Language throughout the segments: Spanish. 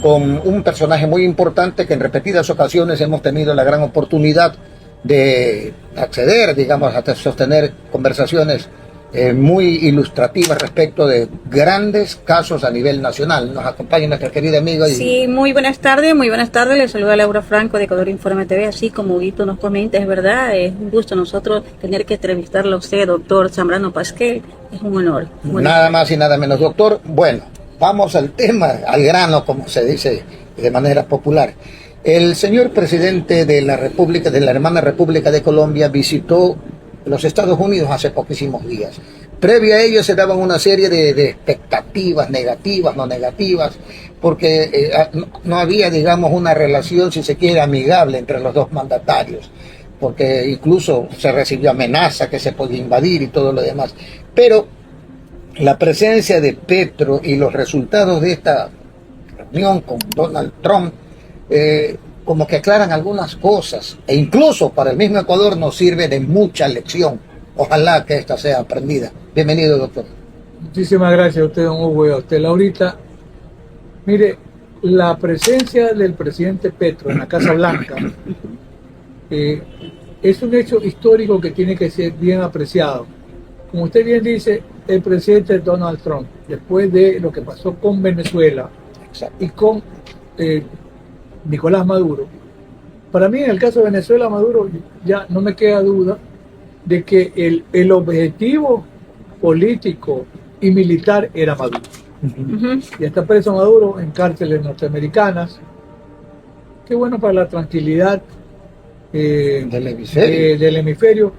con un personaje muy importante que en repetidas ocasiones hemos tenido la gran oportunidad de acceder, digamos, a sostener conversaciones muy ilustrativas respecto de grandes casos a nivel nacional. Nos acompaña nuestra querida amiga. Sí, muy buenas tardes, le saluda Laura Franco de Ecuador Informe TV, así como Guito nos comenta, es verdad, es un gusto nosotros tener que entrevistarlo a usted, doctor Zambrano Pasquel, es un honor. Nada más y nada menos, doctor. Bueno, vamos al tema, al grano, como se dice de manera popular. El señor presidente de la República, de la hermana República de Colombia, visitó los Estados Unidos hace poquísimos días. Previo a ello se daban una serie de expectativas negativas, no negativas, porque no había, digamos, una relación, si se quiere, amigable entre los dos mandatarios, porque incluso se recibió amenaza que se podía invadir y todo lo demás. Pero la presencia de Petro y los resultados de esta reunión con Donald Trump como que aclaran algunas cosas, e incluso para el mismo Ecuador nos sirve de mucha lección. Ojalá que esta sea aprendida. Bienvenido, doctor. Muchísimas gracias a usted, don Hugo, y a usted, Laurita. Mire, la presencia del presidente Petro en la Casa Blanca es un hecho histórico que tiene que ser bien apreciado. Como usted bien dice, el presidente Donald Trump, después de lo que pasó con Venezuela y con Nicolás Maduro, para mí en el caso de Venezuela, Maduro, ya no me queda duda de que el objetivo político y militar era Maduro. Y está preso Maduro en cárceles norteamericanas. Qué bueno para la tranquilidad del hemisferio.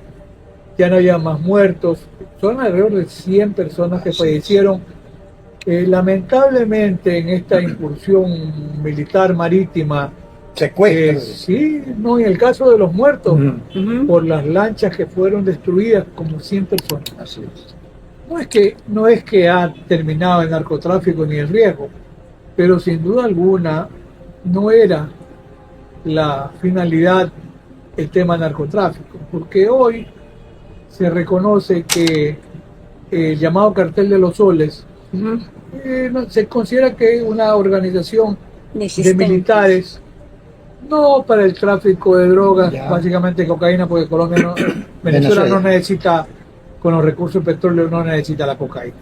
Ya no haya más muertos. Son alrededor de 100 personas que fallecieron lamentablemente en esta incursión militar marítima. Sí, no, en el caso de los muertos por las lanchas que fueron destruidas, como 100 personas. Así es. No es que ha terminado el narcotráfico ni el riesgo, pero sin duda alguna no era la finalidad el tema narcotráfico, porque hoy se reconoce que el llamado Cartel de los Soles se considera que es una organización de militares, no para el tráfico de drogas, básicamente cocaína, porque Venezuela no necesita, con los recursos petroleros no necesita la cocaína.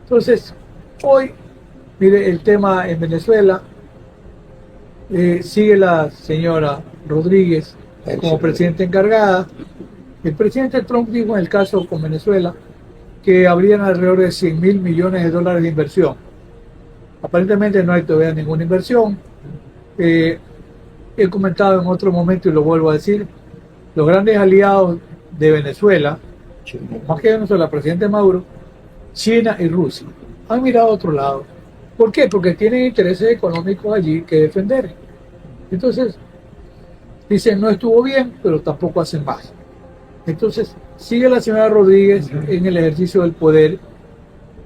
Entonces, hoy, mire, el tema en Venezuela, sigue la señora Rodríguez como presidenta encargada. El presidente Trump dijo en el caso con Venezuela que habrían alrededor de 100.000 millones de dólares de inversión. Aparentemente no hay todavía ninguna inversión. He comentado en otro momento y lo vuelvo a decir, los grandes aliados de Venezuela, más que Venezuela, el presidente Maduro, China y Rusia, han mirado a otro lado. ¿Por qué? Porque tienen intereses económicos allí que defender. Entonces, dicen no estuvo bien, pero tampoco hacen más. Entonces, sigue la señora Rodríguez en el ejercicio del poder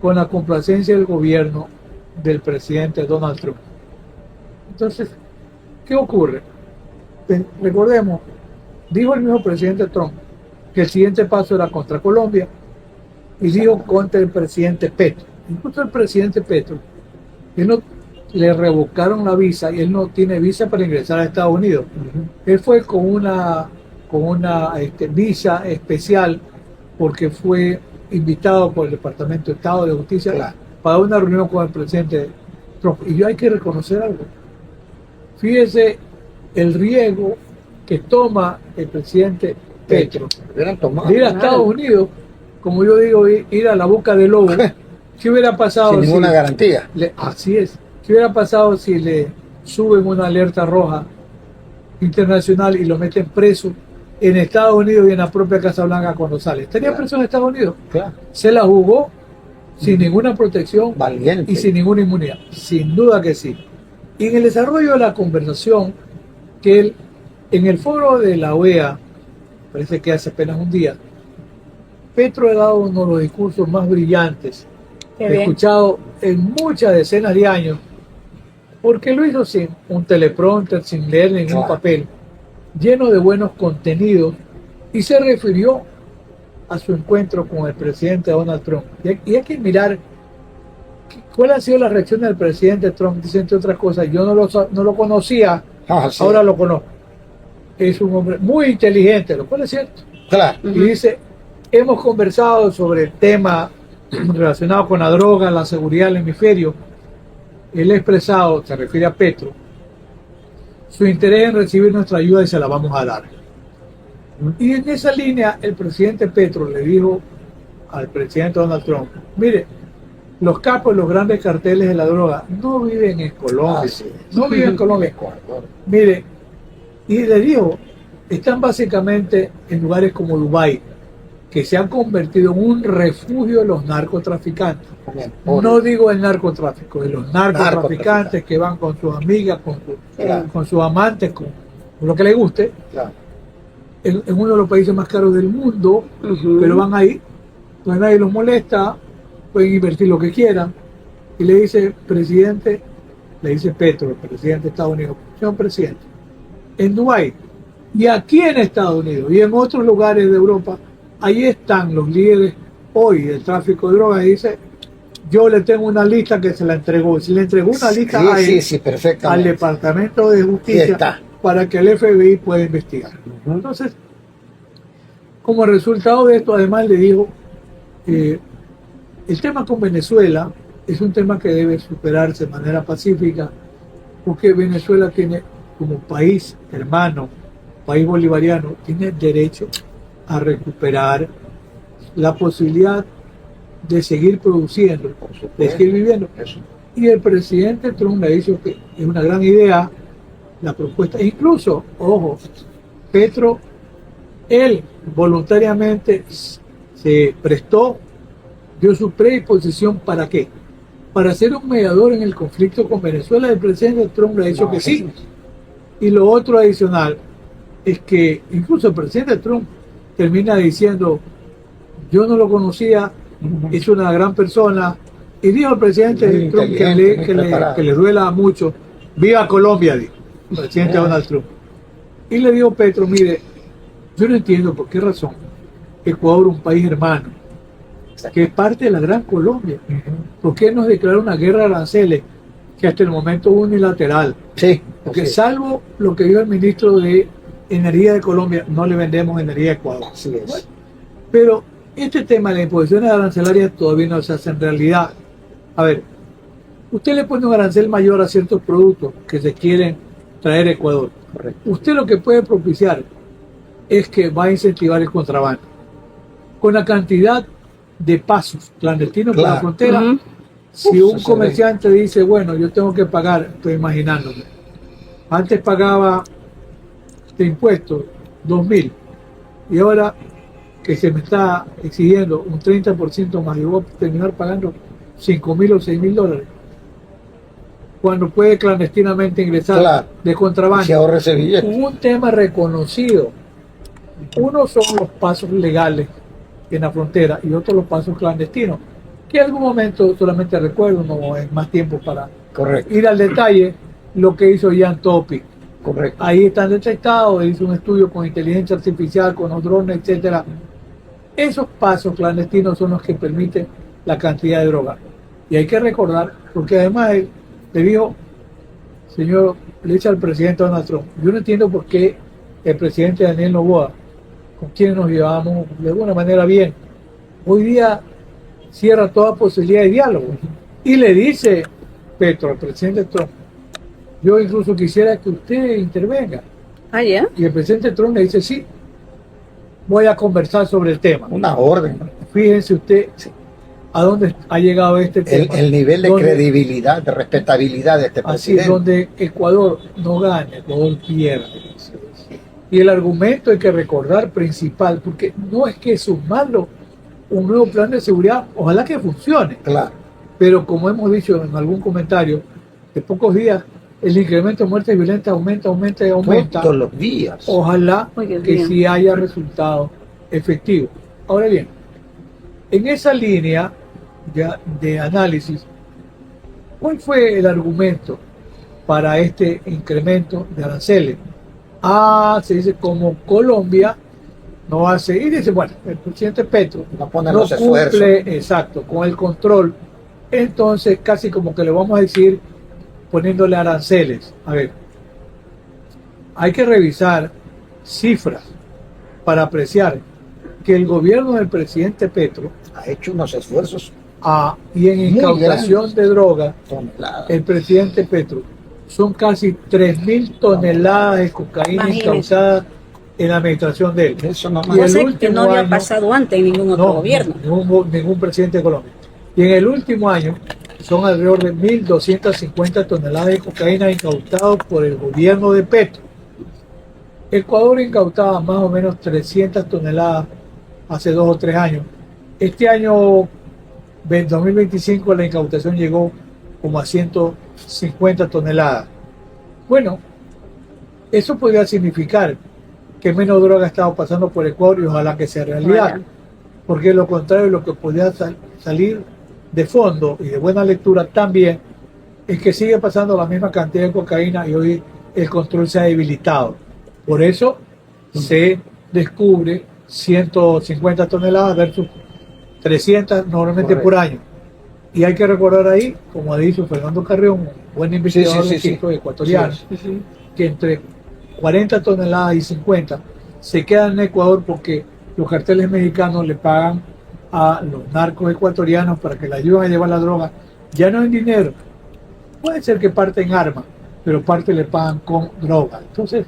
con la complacencia del gobierno del presidente Donald Trump. Entonces, ¿qué ocurre? Recordemos, dijo el mismo presidente Trump que el siguiente paso era contra Colombia y dijo contra el presidente Petro. Incluso el presidente Petro, le revocaron la visa y él no tiene visa para ingresar a Estados Unidos. Él fue con una visa especial porque fue invitado por el Departamento de Estado de Justicia para una reunión con el presidente Trump. Y yo hay que reconocer algo. Fíjese el riesgo que toma el presidente Petro de ir a Estados Unidos, como yo digo, ir a la boca del lobo. ¿Qué hubiera pasado sin ninguna garantía? Así es. ¿Qué hubiera pasado si le suben una alerta roja internacional y lo meten preso en Estados Unidos y en la propia Casa Blanca cuando sale? ¿Estaría preso en Estados Unidos? Se la jugó sin ninguna protección y sin ninguna inmunidad. Sin duda que sí. Y en el desarrollo de la conversación, que él, en el foro de la OEA, parece que hace apenas un día, Petro ha dado uno de los discursos más brillantes que he escuchado en muchas decenas de años, porque lo hizo sin un teleprompter, sin leer ningún papel, lleno de buenos contenidos, y se refirió a su encuentro con el presidente Donald Trump. Y hay que mirar ¿Cuál ha sido la reacción del presidente Trump? Dice, entre otras cosas, yo no lo conocía, Ah, sí. ahora lo conozco. Es un hombre muy inteligente, lo cual es cierto. Claro. Y dice, hemos conversado sobre el tema relacionado con la droga, la seguridad del hemisferio. Él ha expresado, se refiere a Petro, su interés en recibir nuestra ayuda y se la vamos a dar. Y en esa línea, el presidente Petro le dijo al presidente Donald Trump, mire, los capos, los grandes carteles de la droga no viven en Colombia, Ah, sí. no viven en Colombia. Mire, y le dijo, están básicamente en lugares como Dubái, que se han convertido en un refugio de los narcotraficantes. No digo el narcotráfico, de los narcotraficantes que van con sus amigas, Claro. con sus amantes, con lo que les guste, Claro. en uno de los países más caros del mundo, pero van ahí, pues nadie los molesta, pueden invertir lo que quieran. Y le dice, presidente, le dice Petro, el presidente de Estados Unidos, señor presidente, en Dubái y aquí en Estados Unidos y en otros lugares de Europa, ahí están los líderes hoy del tráfico de drogas. Y dice, yo le tengo una lista que se la entregó. Si le entregó una lista a él, Sí, al perfectamente. Departamento de Ahí Justicia, está. para que el FBI pueda investigar. Entonces, como resultado de esto, además le dijo, el tema con Venezuela es un tema que debe superarse de manera pacífica, porque Venezuela tiene, como país hermano, país bolivariano, tiene derecho a recuperar la posibilidad de seguir produciendo, de seguir viviendo. Eso. Y el presidente Trump le ha dicho que es una gran idea la propuesta. Incluso, ojo, Petro, él voluntariamente se prestó, dio su predisposición. ¿Para qué? Para ser un mediador en el conflicto con Venezuela. El presidente Trump le ha dicho que sí. Y lo otro adicional es que incluso el presidente Trump termina diciendo, yo no lo conocía, es una gran persona. Y dijo al presidente Muy Trump que le duela mucho, viva Colombia, dijo el presidente Donald Trump. Y le dijo Petro, mire, yo no entiendo por qué razón Ecuador, un país hermano, que es parte de la gran Colombia, ¿por qué nos declara una guerra de aranceles que hasta el momento es unilateral? Sí. Porque salvo lo que dijo el ministro de Energía de Colombia, no le vendemos energía a Ecuador. Así es. Bueno, pero este tema de las imposiciones arancelarias todavía no se hace en realidad. A ver, usted le pone un arancel mayor a ciertos productos que se quieren traer a Ecuador. Correcto. Usted lo que puede propiciar es que va a incentivar el contrabando. Con la cantidad de pasos clandestinos por la frontera, si un comerciante dice, bueno, yo tengo que pagar, estoy imaginándome, antes pagaba de impuestos 2.000 y ahora que se me está exigiendo un 30% más, yo voy a terminar pagando 5.000 o 6.000 dólares cuando puede clandestinamente ingresar de contrabando. Se ahorra ese billete. Un tema reconocido. Uno son los pasos legales en la frontera y otro los pasos clandestinos, que en algún momento solamente recuerdo, no es más tiempo para ir al detalle, lo que hizo Jan Topic. Correcto. Ahí están detectados, hizo un estudio con inteligencia artificial, con los drones, etcétera. Esos pasos clandestinos son los que permiten la cantidad de droga. Y hay que recordar, porque además él le dijo, señor, le dice al presidente Donald Trump, yo no entiendo por qué el presidente Daniel Noboa, con quien nos llevamos de alguna manera bien, hoy día cierra toda posibilidad de diálogo. Y le dice Petro, al presidente Trump, yo incluso quisiera que usted intervenga. Ah, ¿ya? Y el presidente Trump le dice, sí, voy a conversar sobre el tema. Una orden. Fíjense usted a dónde ha llegado este tema. El nivel de credibilidad, de respetabilidad de este presidente. Así, donde Ecuador no gana, Ecuador pierde. Y el argumento hay que recordar principal, porque no es que sumarlo un nuevo plan de seguridad, ojalá que funcione. Claro. Pero como hemos dicho en algún comentario, de pocos días, el incremento de muertes violentas aumenta y aumenta. Todos los días. Ojalá que sí haya resultados efectivos. Ahora bien, en esa línea de análisis, ¿cuál fue el argumento para este incremento de aranceles? Se dice como Colombia no hace, y dice, bueno, el presidente Petro no pone no los esfuerzos. cumple, exacto, con el control Entonces, casi como que le vamos a decir, poniéndole aranceles. A ver, hay que revisar cifras para apreciar que el gobierno del presidente Petro Ha hecho unos esfuerzos y en muy incautación grandes. de droga, Toneladas. el presidente Petro, son casi 3.000 toneladas de cocaína Imagínese. incautada en la administración de él. Eso no Y el Cosa que último no había año- pasado antes en ningún otro No, gobierno. ningún presidente de Colombia. Y en el último año son alrededor de 1.250 toneladas de cocaína incautadas por el gobierno de Petro. Ecuador incautaba más o menos 300 toneladas hace 2 o 3 años. Este año, 2025, la incautación llegó como a 150 toneladas. Bueno, eso podría significar que menos droga ha estado pasando por Ecuador y ojalá que sea realidad. Ojalá. Porque lo contrario, lo que podría salir de fondo y de buena lectura también es que sigue pasando la misma cantidad de cocaína y hoy el control se ha debilitado. Por eso se descubre 150 toneladas versus 300 normalmente por año. Y hay que recordar ahí, como ha dicho Fernando Carrión, un buen investigador sí, sí. ecuatoriano, Sí, que entre 40 toneladas y 50 se quedan en Ecuador porque los carteles mexicanos le pagan a los narcos ecuatorianos para que le ayuden a llevar la droga, ya no en dinero, puede ser que parte en armas, pero parte le pagan con droga. Entonces,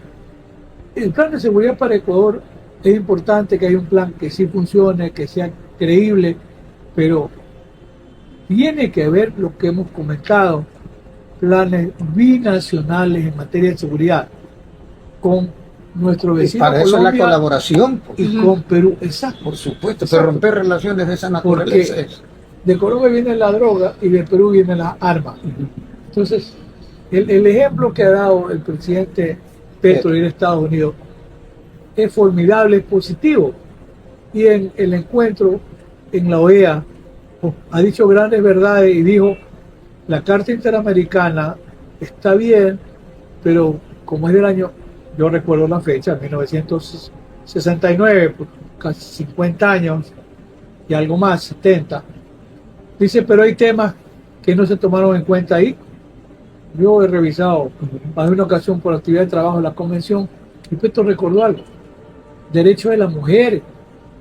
el plan de seguridad para Ecuador es importante que haya un plan que sí funcione, que sea creíble, pero tiene que haber lo que hemos comentado, planes binacionales en materia de seguridad con nuestro Y vecino para eso es la Colombia colaboración, pues, y con Perú. Exacto. por supuesto, Exacto. pero romper relaciones de esa naturaleza Porque es. de Colombia viene la droga y de Perú viene la arma. Entonces, el ejemplo que ha dado el presidente Petro y de Estados Unidos es formidable, es positivo. Y en el encuentro en la OEA ha dicho grandes verdades y dijo, la Carta Interamericana está bien, pero como es del año, yo recuerdo la fecha, 1969, pues, casi 50 años y algo más, 70, dice, pero hay temas que no se tomaron en cuenta ahí. Yo he revisado más de una ocasión por actividad de trabajo la convención y Petro recordó algo, derechos de las mujeres.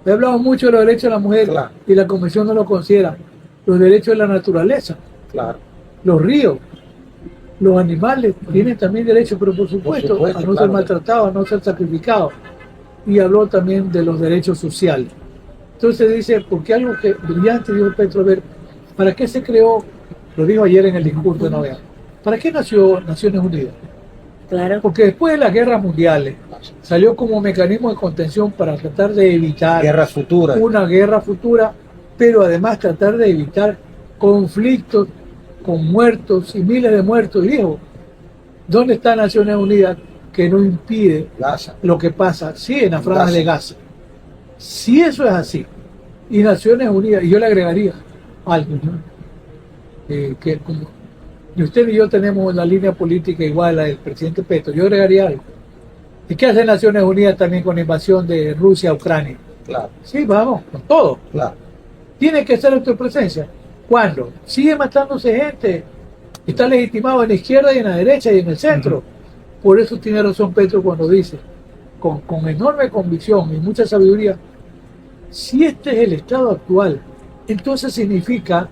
He hablado mucho de los derechos de la mujer Claro. y la convención no lo considera. Los derechos de la naturaleza, Claro. los ríos, los animales tienen también derechos, pero por supuesto, a no ser claro. maltratados, a no ser sacrificados. Y habló también de los derechos sociales. Entonces dice, porque algo que brillante dijo Petro, a ver, ¿para qué se creó? Lo dijo ayer en el discurso de Novedad. ¿Para qué nació Naciones Unidas? Claro. Porque después de las guerras mundiales salió como mecanismo de contención para tratar de evitar Guerras futuras. una guerra futura, pero además tratar de evitar conflictos con muertos y miles de muertos. Y dijo, ¿dónde está Naciones Unidas que no impide Gaza. lo que pasa? Sí, en la franja Gaza. de Gaza. Si eso es así, y Naciones Unidas, y yo le agregaría algo, ¿no? Que como y usted y yo tenemos la línea política igual a la del presidente Petro, yo agregaría algo. ¿Y qué hace Naciones Unidas también con la invasión de Rusia a Ucrania? Claro, Sí, vamos, con todo. claro. Tiene que ser nuestra presencia. ¿Cuándo? Sigue matándose gente. Está legitimado en la izquierda y en la derecha y en el centro. Por eso tiene razón Petro cuando dice, con enorme convicción y mucha sabiduría, si este es el estado actual, entonces significa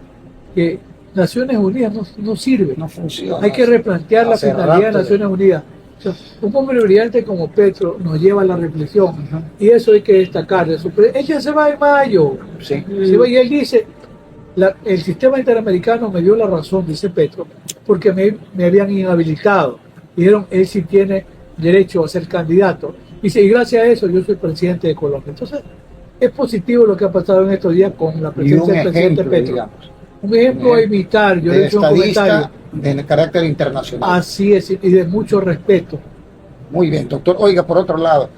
que Naciones Unidas no sirve. No funciona. Hay que replantear la Hace finalidad de rato. Naciones Unidas. O sea, un hombre brillante como Petro nos lleva a la reflexión y eso hay que destacar. Ella se va en mayo. Sí. Se va, y él dice, el sistema interamericano me dio la razón, dice Petro, porque me habían inhabilitado. Dijeron, él sí tiene derecho a ser candidato. Dice, y gracias a eso yo soy presidente de Colombia. Entonces, es positivo lo que ha pasado en estos días con la Y presencia un del presidente ejemplo, Petro. digamos, Un ejemplo a imitar, yo le de he hecho un comentario. estadista de carácter internacional. Así es, y de mucho respeto. Muy bien, doctor. Oiga, por otro lado,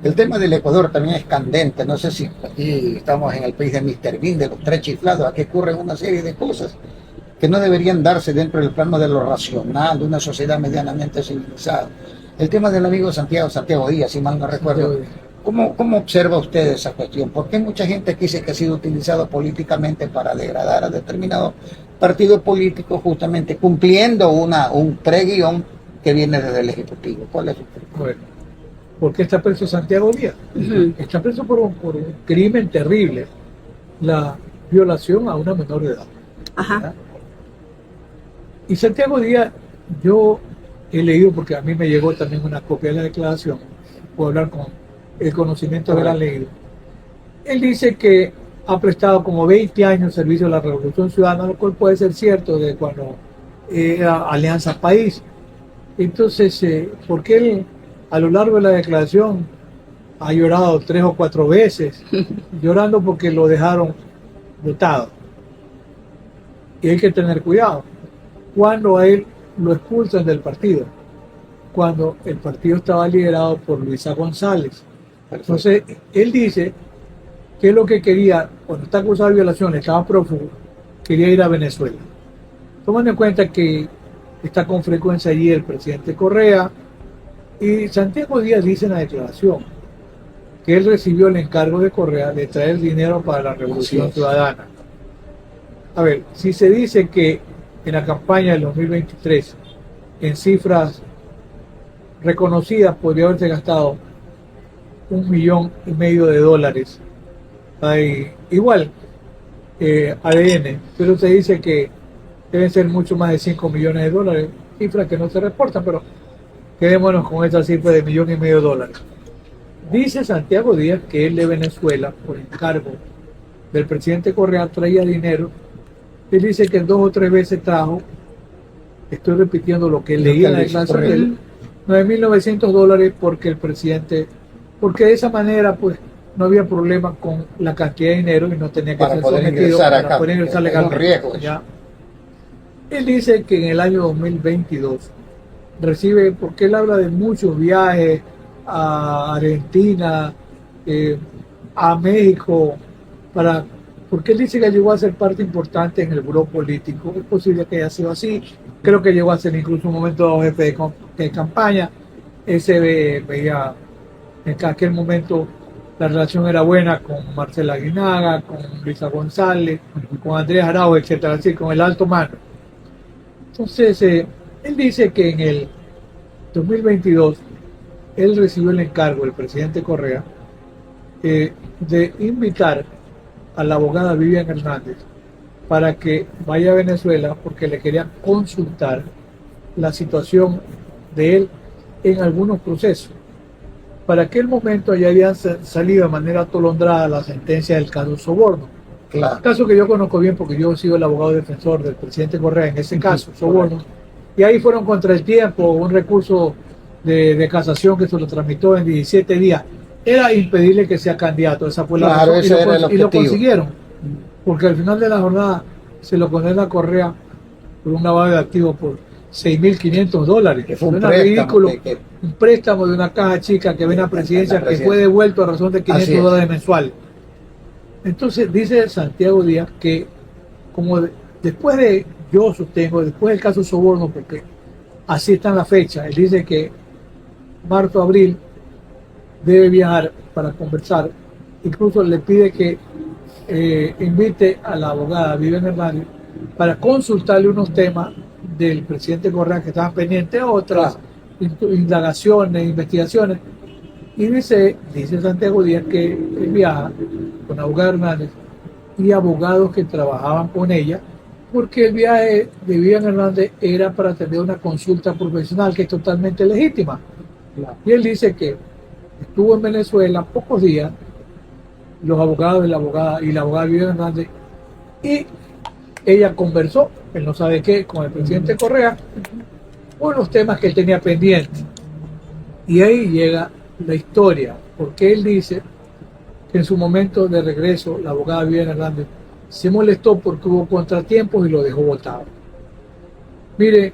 el tema del Ecuador también es candente. No sé si aquí estamos en el país de Mr. Bean, de los tres chiflados. Aquí ocurren una serie de cosas que no deberían darse dentro del plano de lo racional, de una sociedad medianamente civilizada. El tema del amigo Santiago Díaz, si mal no recuerdo. Santiago Díaz. ¿Cómo observa usted esa cuestión? Porque hay mucha gente que dice que ha sido utilizado políticamente para degradar a determinados partido político justamente cumpliendo un preguión que viene desde el Ejecutivo. ¿Cuál es su pregunta? Bueno, ¿por qué está preso Santiago Díaz? Está preso por un crimen terrible, la violación a una menor de edad. Ajá. Y Santiago Díaz, yo he leído, porque a mí me llegó también una copia de la declaración, puedo hablar con el conocimiento de haberla leído. Él dice que ha prestado como 20 años servicio a la Revolución Ciudadana, lo cual puede ser cierto de cuando era Alianza País. Entonces, porque él a lo largo de la declaración ha llorado 3 o 4 veces, llorando porque lo dejaron votado. Y hay que tener cuidado. Cuando a él lo expulsan del partido, cuando el partido estaba liderado por Luisa González. Entonces, él dice que lo que quería, cuando está acusado de violación, estaba prófugo, quería ir a Venezuela. Tomando en cuenta que está con frecuencia allí el presidente Correa, y Santiago Díaz dice en la declaración que él recibió el encargo de Correa de traer dinero para la Revolución Ciudadana. A ver, si se dice que en la campaña del 2023, en cifras reconocidas, podría haberse gastado $1,500,000. Hay igual ADN, pero se dice que deben ser mucho más de $5 millones, cifras que no se reportan, pero quedémonos con esa cifra de $1,500,000. Dice Santiago Díaz que él de Venezuela, por encargo del presidente Correa, traía dinero. Él dice que 2 o 3 veces trajo, estoy repitiendo lo que él leía en la declaración de él, $9,900 porque el presidente, porque de esa manera pues no había problema con la cantidad de dinero y no tenía que ser sometido para poder ingresar legalmente. ¿Ya? Él dice que en el año 2022 recibe, porque él habla de muchos viajes a Argentina, a México, porque él dice que llegó a ser parte importante en el buró político. Es posible que haya sido así. Creo que llegó a ser incluso un momento jefe de campaña. Él se veía en aquel momento la relación era buena con Marcela Aguinaga, con Luisa González, con Andrés Arauz, etcétera, así, con el alto mando. Entonces, él dice que en el 2022 él recibió el encargo del presidente Correa de invitar a la abogada Vivian Hernández para que vaya a Venezuela porque le quería consultar la situación de él en algunos procesos. Para aquel momento ya habían salido de manera atolondrada la sentencia del caso Soborno. Claro. Caso que yo conozco bien porque yo he sido el abogado defensor del presidente Correa en ese caso, Soborno. Y ahí fueron contra el tiempo, un recurso de casación que se lo tramitó en 17 días. Era impedirle que sea candidato, esa fue la razón, y lo consiguieron. Porque al final de la jornada se lo condena a Correa por un lavado de activos por $6,500. Que fue un préstamo, ridículo, un préstamo de una caja chica que ven a presidencia que fue devuelto a razón de $500 mensuales. Entonces dice Santiago Díaz que como después de, yo sostengo, después del caso Soborno, porque así está en la fecha, él dice que marzo, abril debe viajar para conversar, incluso le pide que invite a la abogada Vivian Hernández para consultarle unos temas del presidente Correa que estaban pendientes, otras indagaciones, investigaciones, y dice Santiago Díaz que él viaja con la abogada Hernández y abogados que trabajaban con ella, porque el viaje de Vivian Hernández era para tener una consulta profesional que es totalmente legítima. Y él dice que estuvo en Venezuela pocos días, los abogados de la abogada y la abogada Vivian Hernández, y ella conversó, él no sabe qué, con el presidente Correa, por los temas que él tenía pendientes. Y ahí llega la historia, porque él dice que en su momento de regreso, la abogada Vivian Hernández se molestó porque hubo contratiempos y lo dejó votado. Mire,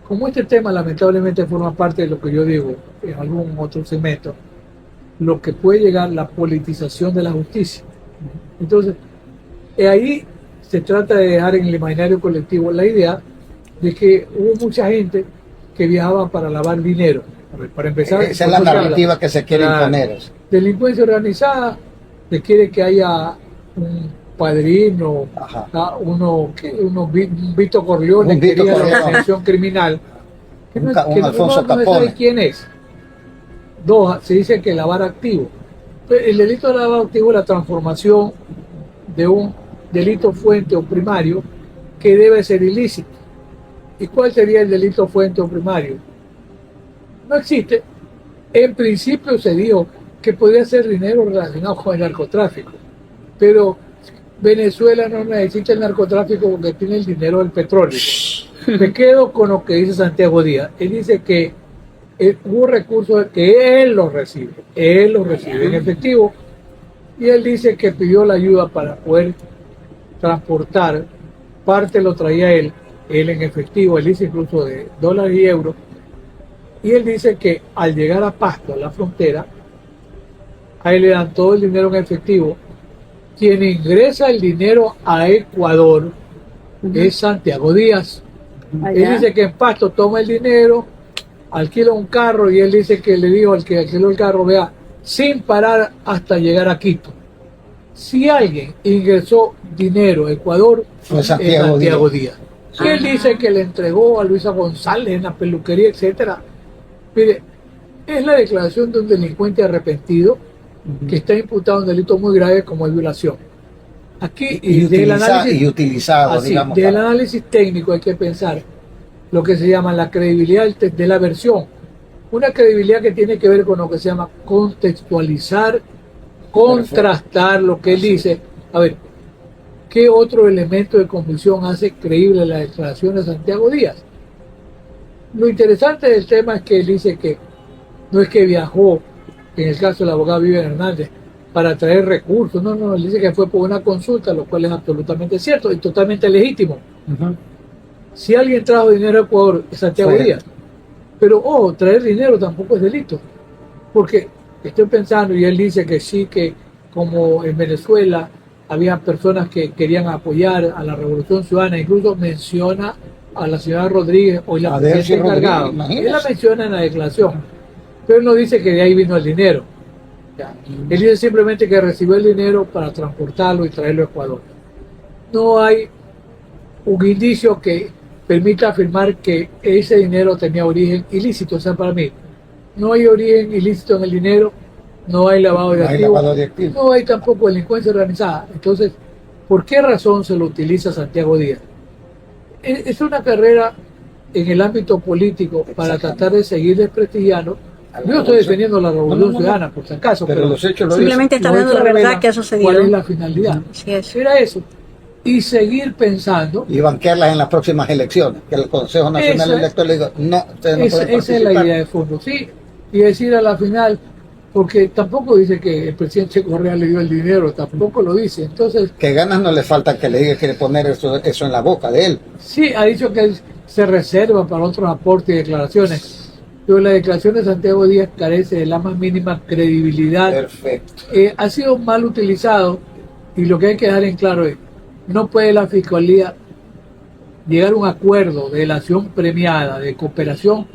como este tema lamentablemente forma parte de lo que yo digo en algún otro segmento, lo que puede llegar la politización de la justicia. Entonces, ahí se trata de dejar en el imaginario colectivo la idea de que hubo mucha gente que viajaba para lavar dinero. Para empezar, esa es la narrativa que se quiere imponer. Delincuencia organizada, se quiere que haya un Padrino, Ajá. un Vito Corleone, Un que Vito quería la Corleone. organización criminal, que Un Alfonso no se sabe Capone. quién es. Dos, se dice que lavar activo. Pero el delito de lavado activo es la transformación de un delito fuente o primario que debe ser ilícito. ¿Y cuál sería el delito fuente o primario? No existe. En principio se dijo que podría ser dinero relacionado con el narcotráfico, pero Venezuela no necesita el narcotráfico porque tiene el dinero del petróleo. Me quedo con lo que dice Santiago Díaz. Él dice que hubo recursos que él los recibe en efectivo, y él dice que pidió la ayuda para poder transportar, parte lo traía él en efectivo, él dice incluso de dólares y euros, y él dice que al llegar a Pasto, a la frontera, a él le dan todo el dinero en efectivo. Quien ingresa el dinero a Ecuador es Santiago Díaz. Él Allá. dice que en Pasto toma el dinero, alquila un carro, y él dice que le dijo al que alquiló el carro, vea, sin parar hasta llegar a Quito. Si alguien ingresó dinero a Ecuador, Fue es Santiago Santiago Díaz. Y él Ajá. dice que le entregó a Luisa González en la peluquería, etcétera. Mire, es la declaración de un delincuente arrepentido que está imputado en un delito muy grave como es violación. Aquí, Y utilizado, digamos. del análisis técnico hay que pensar lo que se llama la credibilidad de la versión. Una credibilidad que tiene que ver con lo que se llama contextualizar, contrastar lo que él dice. A ver, ¿qué otro elemento de confusión hace creíble la declaración de Santiago Díaz? Lo interesante del tema es que él dice que no es que viajó, en el caso del abogado Vivian Hernández, para traer recursos. No, él dice que fue por una consulta, lo cual es absolutamente cierto y totalmente legítimo. Ujú. Si alguien trajo dinero a Ecuador, es Santiago Fue. Díaz. Pero, traer dinero tampoco es delito. Porque estoy pensando, y él dice que sí, que como en Venezuela había personas que querían apoyar a la Revolución Ciudadana, incluso menciona a la señora Rodríguez, hoy la A Delcy presidenta encargada. Rodríguez, imagínese. Él la menciona en la declaración, pero él no dice que de ahí vino el dinero. Ya. Él dice simplemente que recibió el dinero para transportarlo y traerlo a Ecuador. No hay un indicio que permita afirmar que ese dinero tenía origen ilícito. O sea, para mí, no hay origen ilícito en el dinero, no hay lavado de No hay activos, lavado de activos. no hay tampoco delincuencia organizada. Entonces, ¿por qué razón se lo utiliza Santiago Díaz? Es una carrera en el ámbito político para tratar de seguir desprestigiando. Yo no estoy defendiendo la Revolución No. Ciudadana, por si acaso, Pero los hechos lo Simplemente dicen. está dando la verdad que ha sucedido. ¿Cuál es la finalidad? Así es. Era eso. Y seguir pensando. Y banquearlas en las próximas elecciones. Que el Consejo Nacional Esa- Electoral le diga, no, ustedes no Esa pueden es la participar. idea de fondo, sí. Y decir a la final, porque tampoco dice que el presidente Correa le dio el dinero, tampoco lo dice. Entonces, Que ganas no le falta que le diga que poner eso en la boca de él. sí, ha dicho que él se reserva para otros aportes y declaraciones. Pero la declaración de Santiago Díaz carece de la más mínima credibilidad. Perfecto. Ha sido mal utilizado, y lo que hay que dejar en claro es, no puede la Fiscalía llegar a un acuerdo de delación premiada, de cooperación,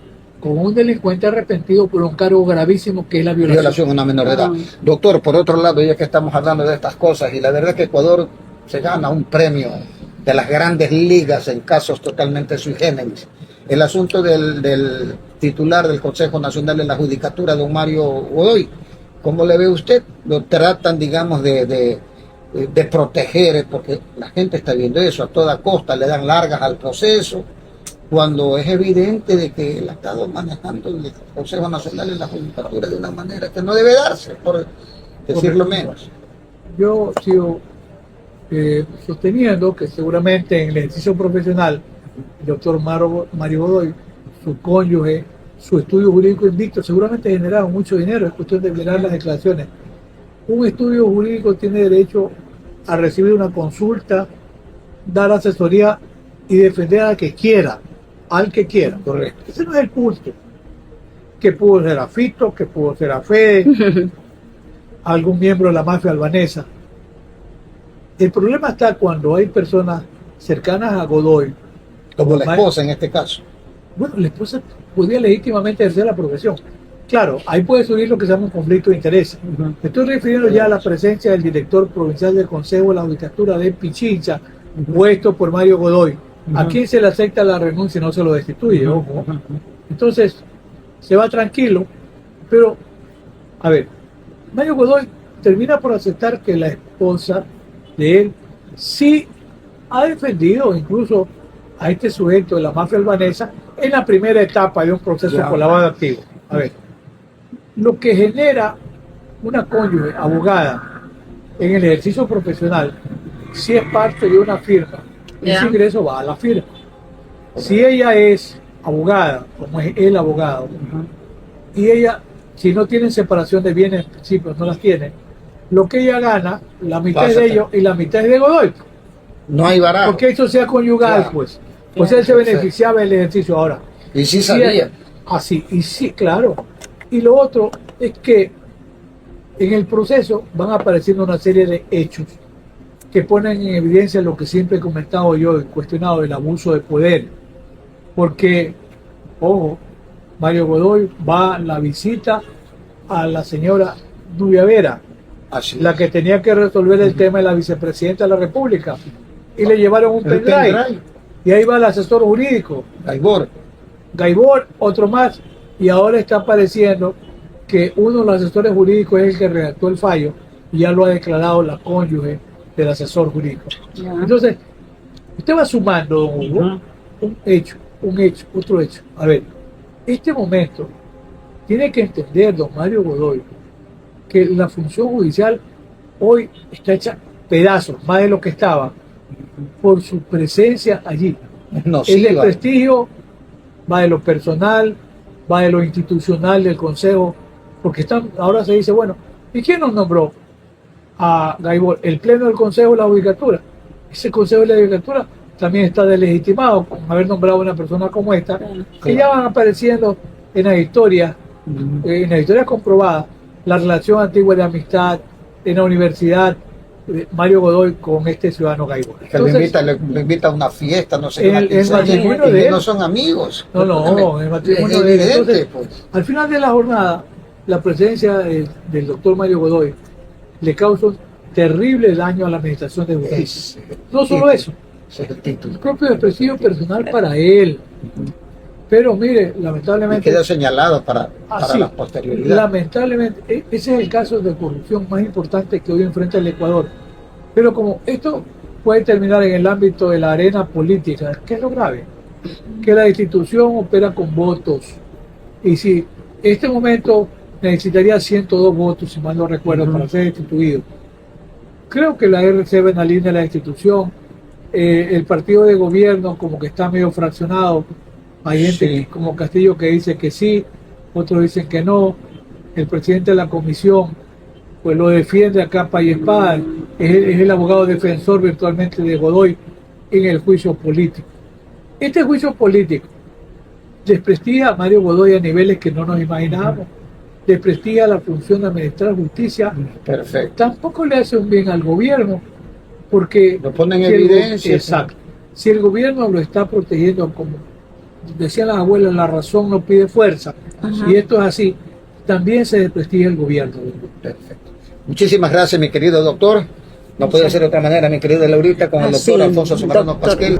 con un delincuente arrepentido por un cargo gravísimo que es la violación. Violación a una menor de edad. Ah. Doctor, por otro lado, ya que estamos hablando de estas cosas, y la verdad que Ecuador se gana un premio de las grandes ligas en casos totalmente sui generis. El asunto del titular del Consejo Nacional de la Judicatura, don Mario Godoy, ¿cómo le ve usted? Lo tratan, digamos, de proteger, porque la gente está viendo eso a toda costa, le dan largas al proceso, cuando es evidente de que él ha estado manejando el Consejo Nacional de la Judicatura de una manera que no debe darse, por decirlo menos. Yo sigo sosteniendo que seguramente en el ejercicio profesional, el doctor Mario Godoy, su cónyuge, su estudio jurídico invicto, seguramente generaron mucho dinero, es cuestión de mirar las declaraciones. Un estudio jurídico tiene derecho a recibir una consulta, dar asesoría y defender al que quiera, Correcto. Ese no es el punto. Que pudo ser a Fito, que pudo ser a Fede, algún miembro de la mafia albanesa. El problema está cuando hay personas cercanas a Godoy. Como la esposa en este caso. Bueno, la esposa podía legítimamente ejercer la profesión. Claro, ahí puede surgir lo que se llama un conflicto de interés. Me estoy refiriendo ya a la presencia del director provincial del Consejo de la Judicatura de Pichincha, puesto por Mario Godoy. ¿A quién se le acepta la renuncia y no se lo destituye? Ojo. Entonces, se va tranquilo, pero, a ver, Mario Godoy termina por aceptar que la esposa de él sí ha defendido incluso a este sujeto de la mafia albanesa en la primera etapa de un proceso por lavado de activos. A ver, lo que genera una cónyuge abogada en el ejercicio profesional, si es parte de una firma, ese ingreso va a la firma. Si ella es abogada, como es el abogado, y ella, si no tienen separación de bienes, en principio no las tiene, lo que ella gana, la mitad es de ellos y la mitad es de Godoy. No hay barajo. Porque eso sea conyugal, Claro. pues. Pues él se beneficiaba del ejercicio ahora. Y sí sabía. Así, y sí, claro. Y lo otro es que en el proceso van apareciendo una serie de hechos que ponen en evidencia lo que siempre he comentado yo, he cuestionado el abuso de poder. Porque, ojo, Mario Godoy va a la visita a la señora Nubia Vera, Así la que tenía que resolver el tema de la vicepresidenta de la República, y le llevaron un El pendrive. pendrive. Y ahí va el asesor jurídico, Gaibor. Gaibor, otro más, y ahora está apareciendo que uno de los asesores jurídicos es el que redactó el fallo, y ya lo ha declarado la cónyuge del asesor jurídico. Ya. Entonces, usted va sumando, don Hugo, un hecho, otro hecho. A ver, este momento tiene que entender, don Mario Godoy, que la función judicial hoy está hecha pedazos, más de lo que estaba, por su presencia allí. No, El sí, desprestigio va de lo personal, va de lo institucional del Consejo, porque ahora se dice, bueno, ¿y quién nos nombró a Gaibor? El Pleno del Consejo de la Judicatura. Ese Consejo de la Judicatura también está deslegitimado con haber nombrado a una persona como esta, que ya van apareciendo en las historias, comprobadas, la relación antigua de amistad en la universidad, Mario Godoy con este ciudadano Gaibor. Que lo invita a una fiesta, no sé El qué. matrimonio Y de que él. no son amigos. No, el matrimonio Es de él. evidente, Entonces, pues. al final de la jornada, la presencia del doctor Mario Godoy le causa un terrible daño a la administración de justicia. No solo eso, Ese es el título. el propio desprestigio personal para él. Pero mire, Y lamentablemente, queda señalado para así, la posterioridad. lamentablemente, ese es el caso de corrupción más importante que hoy enfrenta el Ecuador. Pero como esto puede terminar en el ámbito de la arena política, ¿qué es lo grave? Que la institución opera con votos. Y si este momento necesitaría 102 votos, si mal no recuerdo, para ser destituido. Creo que la RC va en la línea de la institución. El partido de gobierno como que está medio fraccionado. Hay gente como Castillo que dice que sí, otros dicen que no. El presidente de la comisión pues lo defiende a capa y espada. Es el abogado defensor virtualmente de Godoy en el juicio político. Este juicio político desprestigia a Mario Godoy a niveles que no nos imaginábamos. Desprestigia la función de administrar justicia. Perfecto. Tampoco le hace un bien al gobierno, porque Lo pone en si evidencia. Exacto. Si el gobierno lo está protegiendo, como decían las abuelas, la razón no pide fuerza, y esto es así, también se desprestigia el gobierno. Perfecto. Muchísimas gracias, mi querido doctor. No puede ser de otra manera, mi querida Laurita, con el doctor Así, Alfonso Zambrano doctor. Pasquel.